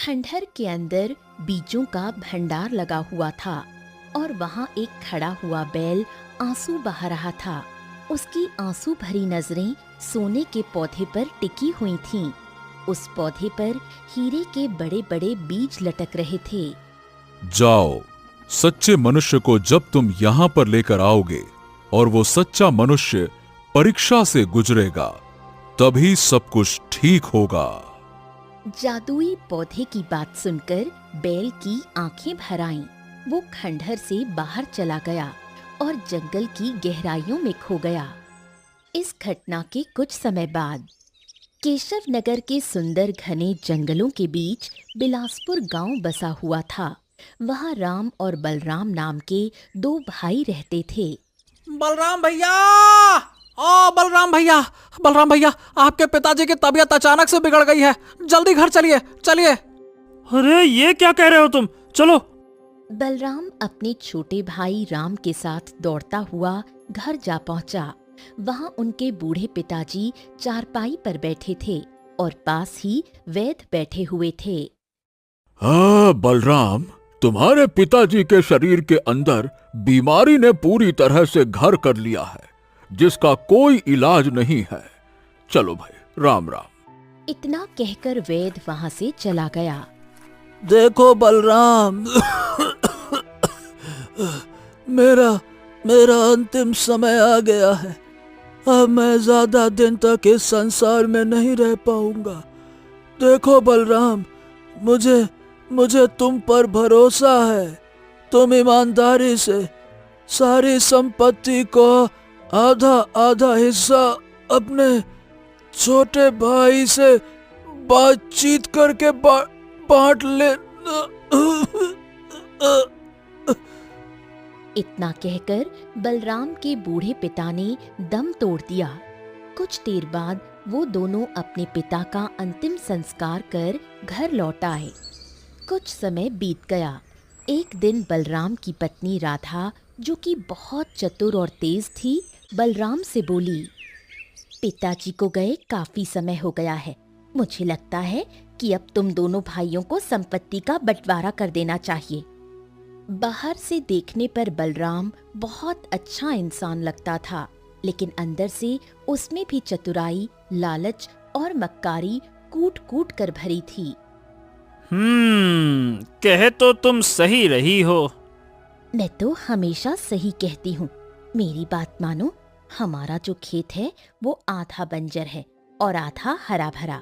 खंडहर के अंदर बीजों का भंडार लगा हुआ था और वहाँ एक खड़ा हुआ बैल आंसू बहा रहा था। उसकी आंसू भरी नजरें सोने के पौधे पर टिकी हुई थीं। उस पौधे पर हीरे के बड़े बड़े बीज लटक रहे थे। जाओ, सच्चे मनुष्य को जब तुम यहाँ पर लेकर आओगे और वो सच्चा मनुष्य परीक्षा से गुजरेगा, तभी सब कुछ ठीक होगा। जादुई पौधे की बात सुनकर बैल की आंखें भर आईं। वो खंडहर से बाहर चला गया और जंगल की गहराइयों में खो गया। इस घटना के कुछ समय बाद केशव नगर के सुंदर घने जंगलों के बीच बिलासपुर गांव बसा हुआ था। वहाँ राम और बलराम नाम के दो भाई रहते थे। बलराम भैया, ओ बलराम भैया, आपके पिताजी की तबीयत अचानक से बिगड़ गई है। जल्दी घर चलिए चलिए। अरे ये क्या कह रहे हो तुम? चलो। बलराम अपने छोटे भाई राम के साथ दौड़ता हुआ घर जा पहुंचा। वहां उनके बूढ़े पिताजी चारपाई पर बैठे थे और पास ही वैद्य बैठे हुए थे। हाँ बलराम, तुम्हारे पिताजी के शरीर के अंदर बीमारी ने पूरी तरह से घर कर लिया है, जिसका कोई इलाज नहीं है। चलो भाई, राम राम। इतना कहकर वैद्य वहां से चला गया। देखो बलराम, मेरा अंतिम समय आ गया है। अब मैं ज्यादा दिन तक इस संसार में नहीं रह पाऊंगा। देखो बलराम, मुझे तुम पर भरोसा है। तुम ईमानदारी से सारी संपत्ति को आधा आधा हिस्सा अपने छोटे भाई से बातचीत करके बांट ले। इतना कहकर बलराम के बूढ़े पिता ने दम तोड़ दिया। कुछ देर बाद वो दोनों अपने पिता का अंतिम संस्कार कर घर लौट आए। कुछ समय बीत गया। एक दिन बलराम की पत्नी राधा, जो कि बहुत चतुर और तेज थी, बलराम से बोली, पिताजी को गए काफी समय हो गया है। मुझे लगता है कि अब तुम दोनों भाइयों को संपत्ति का बंटवारा कर देना चाहिए। बाहर से देखने पर बलराम बहुत अच्छा इंसान लगता था, लेकिन अंदर से उसमें भी चतुराई, लालच और मक्कारी कूट कूट कर भरी थी। कहे तो तुम सही रही हो। मैं तो हमेशा सही कहती हूँ। मेरी बात मानो। हमारा जो खेत है वो आधा बंजर है और आधा हरा भरा।